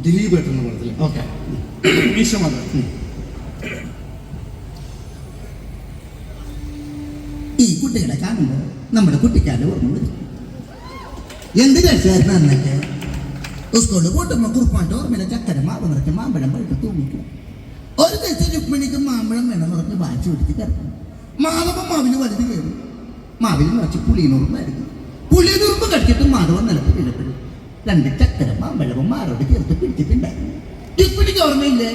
ദിലീപ് ഏട്ടൻ്റെ പടത്തിൽ. ഓക്കെ. ഈ കുട്ടികളെ കാണുമ്പോൾ നമ്മുടെ കുട്ടിക്കാലം ഓർമ്മ വരും. എന്ത് രക്ഷായിരുന്നു അന്നൊക്കെ സ്കൂളിൽ കൂട്ടുമ്പോൾ കുറുപ്പാൻ്റെ ഓർമ്മയിലെ ചക്കര മാവ് നിറച്ച് മാമ്പഴം പഴുത്ത് തൂങ്ങിക്കും. ഒരു ദിവസം രുക്മിണിക്ക് മാമ്പഴം വേണം നിറച്ച് വാശി പിടിച്ച് കിടക്കും. മാധവൻ മാവിന് വലുത് കയറും. മാവിൽ നിറച്ച് പുളിയനുറുമ്പായിരുന്നു. പുളിയനുറുമ്പ് കടിച്ചിട്ട് മാധവൻ നിലത്ത് വീഴപ്പെടും. 2 ചക്കര മാമ്പഴവും മാറോട് ചേർത്ത് പിടിച്ചിട്ടുണ്ടായിരുന്നു. രുക്മിണിക്ക് ഓർമ്മയില്ലേ?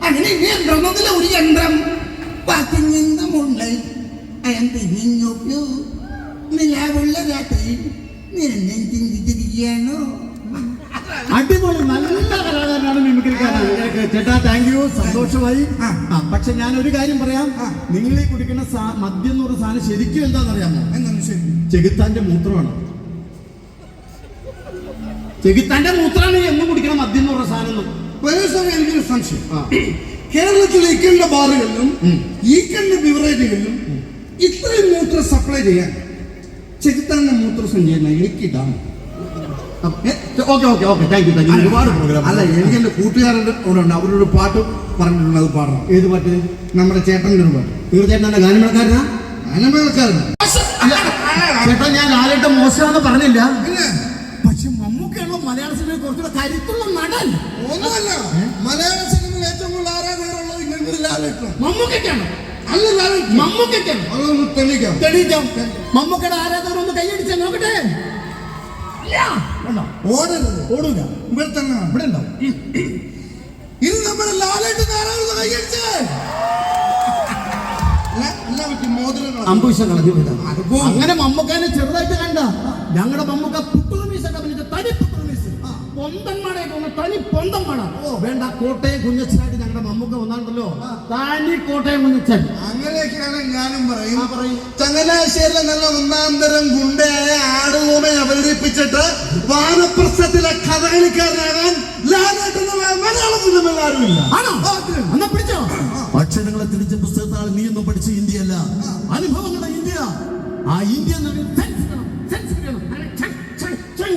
അങ്ങനെ ഇനി യന്ത്രമൊന്നുമില്ല, ഒരു യന്ത്രം പാത്തിങ്ങുള്ള നിലാവുള്ള രാത്രി നിരന്തരം ചിന്തിച്ചിരിക്കുകയാണോ? അടിപൊളി, നല്ല കലാകാരനാണ്, മിമിക്രിക്കാരനാണ്. ചേട്ടാ താങ്ക് യു, സന്തോഷമായി. പക്ഷെ ഞാൻ ഒരു കാര്യം പറയാം. നിങ്ങൾ ഈ കുടിക്കുന്ന മദ്യം എന്ന് പറഞ്ഞ സാധനം ശരിക്കും എന്താണെന്നറിയാമോ? ചെകുത്താന്റെ മൂത്രമാണ്. ചെകുത്താന്റെ മൂത്രമാണ് എന്നും കുടിക്കണം മദ്യം എന്ന് പറഞ്ഞ സാധനം. എനിക്കൊരു സംശയം. കേരളത്തിലെ ഈ കണ്ട ബാറുകളിലും ഈ കണ്ട ബിവറേജുകളിലും ഇത്രയും മൂത്രം സപ്ലൈ ചെയ്യാൻ ചെകുത്താന്റെ മൂത്രസഞ്ചയന എനിക്കിതാണ്. ഒരുപാട് പ്രോഗ്രാം. അല്ല, എനിക്ക് എന്റെ കൂട്ടുകാരുടെ കൂടെ ഉണ്ട്, അവരൊരു പാട്ട് പറഞ്ഞിട്ടുണ്ട്, അത് പാടണം. ഏത് പാട്ട്? നമ്മുടെ ചേട്ടൻ്റെ ഒരു പാട്ട്. തീർച്ചയായിട്ടും എന്റെ ഗാനമേളക്കാരനാ. ഗാനമേളക്കാരനാ ചേട്ടാ, ഞാൻ ലാലേട്ടൻ മോശമാണെന്ന് പറഞ്ഞില്ല. പക്ഷെ മമ്മൂക്കയാണോ മലയാള സിനിമയിൽ കുറച്ചുകൂടെ കരുത്തുള്ള നടൻ? ഒന്നുമല്ല, മലയാള സിനിമയിൽ ഏറ്റവും കൂടുതൽ ആരാധകരുള്ളത് ഇങ്ങനെ ലാലേട്ടൻ. മമ്മൂക്കയ്ക്കാണ്. അല്ല, ലാലേട്ടൻ. മമ്മൂക്കയ്ക്കാണ്. അതൊന്ന് തെളിയിക്കാം. മമ്മൂക്കയുടെ ആരാധകർ ഒന്ന് കൈയടിച്ചാൽ നോക്കട്ടെ. ഓടരുത്, ഓടൂല. ഇവിടെ തന്നെ, ഇവിടെ ഉണ്ടാവും. ഇത് നമ്മുടെ ലാലേട്ടൻ ആരാധന കൈയടിച്ചേ. അമ്പുവിഷം കളഞ്ഞു. അങ്ങനെ മമ്മൂക്കാനെ ചെറുതായിട്ട് കണ്ട. ഞങ്ങളുടെ മമ്മൂക്ക പുട്ടുമീശൊക്കെ അഭിനയിച്ച തനി പുട്ടുമീസ്, പൊന്തന്മാടെ തനി പൊന്തന്മാട. വേണ്ട, കോട്ടയം കുഞ്ഞച്ചനായിട്ട് ഞങ്ങളുടെ മമ്മൂക്ക വന്നാണ്ടല്ലോ, തനി കോട്ടയം കുഞ്ഞച്ചൻ. അങ്ങനെയൊക്കെയാണ് ഞാനും പറയും. ചങ്ങനാശ്ശേരിയിലെ നല്ല ഒന്നാന്തരം ഗുണ്ടയായ ആടുകൂമയെ അവതരിപ്പിച്ചിട്ട് വാനപ്രസ്ഥത്തിലെ കഥകളിക്കാരനാകാൻ മലയാള സിനിമയിൽ ആരുമില്ല. എന്നാ പിടിച്ചോ. അക്ഷരങ്ങളെ തിരിച്ച പുസ്തകത്താൽ നീ ഒന്നും പഠിച്ച ഇന്ത്യയല്ല, അനുഭവങ്ങളുടെ ഇന്ത്യ. ആ ഇന്ത്യ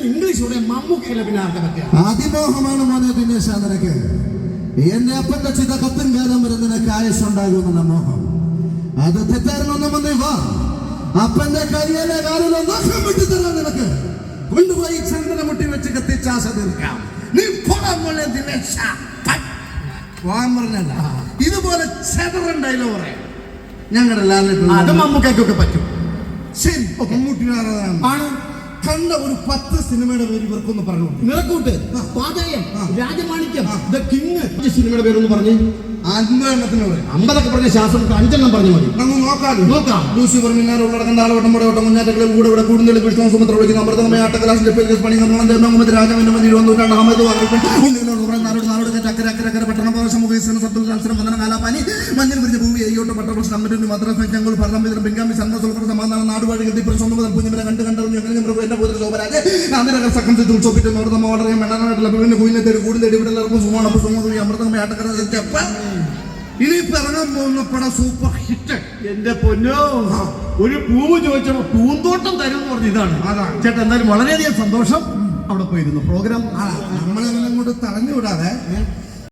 ഇംഗ്ലീഷോടെ മമ്മൂക്കയിലെ പിന്നെ ആർക്കെ പറ്റിയ അതിമോഹമാണ് മോനെ ദിനേശ നിനക്ക്. എന്റെ അപ്പന്റെ ചിത കത്തും കാലം വരെ നിനക്ക് ആയുസ്സുണ്ടാകുമെന്ന മോഹം. അത് തെറ്റായിരുന്നൊന്നും വന്നേ വാ. അപ്പന്റെ കരിയലെ കാലിലോ നഖം വിട്ടുതരാൻ നിനക്ക്. കൊണ്ടുപോയി ചന്ദന മുട്ടി വെച്ച് കത്തിച്ചാസ തീർക്കാം. നീ പോളെ ദിനേശ പോകാൻ പറഞ്ഞല്ല. ഇതുപോലെ ചെതറുണ്ടായില്ലോ പറയാം ഞങ്ങളുടെ ലാലേട്ടൻ. അത് മമ്മൂക്കൊക്കെ പറ്റും. ശരി, ആണ്. കണ്ട ഒരു 10 സിനിമയുടെ പേര് ഇവർക്കൊന്ന് പറഞ്ഞു. നിറക്കൂട്ട്, പാതയം, രാജമാണിക്യം, ദ കിങ്. സിനിമയുടെ പേരൊന്ന് പറഞ്ഞു. 50 എണ്ണത്തിന് പറയും. 50 പറഞ്ഞ ശാസ്ത്രം 5 എണ്ണം പറഞ്ഞു മതി. നമുക്ക് നോക്കാം. ലൂസിഫർ, മിന്നാരം, ഉള്ളടക്കം, താളവട്ടം, മുടവട്ടം, മുന്നാറ്റക്കളെ കൂടെ ഇവിടെ കൂടുതൽ വിഷ്ണു സുമത്ര വിളിക്കുന്ന അമൃതമയ ആട്ടക്കലാശിന്റെ പേര് പണി നമ്മൾ രാജാവിന്റെ മന്ത്രി 1 അഹമ്മദ് നാടോട് അക്കരെ അക്കരെ അക്കരെ പട്ടണം പ്രവേശം മുഖേശ്വരം സത്വം വന്ദന കാലാപാനി മഞ്ഞൾ പിരിഞ്ഞ ഭൂമി അയ്യോട്ട് പട്ടപ്രശ്നം അമ്മ മദ്രാസ് ഞങ്ങൾ ഭരണമിതരം ബംഗാമി സന്തോഷം സമാധാനം നാടുവാഴി കെട്ടിപ്പുറം മുതൽ പുഞ്ഞിനെ കണ്ടുകണ്ടറിഞ്ഞു എന്റെ പൂതിൽ ശോഭരാജ് ആന്ധ്ര സക്കംസിൽ ഉത്സവിട്ട് നോർത്തമ്മ വളരെ മെണ്ണനായിട്ടുള്ള പിന്നെ കുഞ്ഞിനെ തേടി കൂടുതൽ തേടി ഇവിടെ എല്ലാവർക്കും സുമാണ് സുമതി അമൃതമയ ആട്ടക്കര. ഇനി ഇറങ്ങാൻ പോകുന്ന പടം സൂപ്പർ ഹിറ്റ്. എന്റെ പൊന്നോ, ഒരു പൂവ് ചോദിച്ചപ്പോ പൂന്തോട്ടം തരും എന്ന് പറഞ്ഞു. ഇതാണ് ചേട്ടാ. എന്തായാലും വളരെയധികം സന്തോഷം. അവിടെ പോയിരുന്നു പ്രോഗ്രാം നമ്മളെല്ലാം കൂടെ തടഞ്ഞു വിടാതെ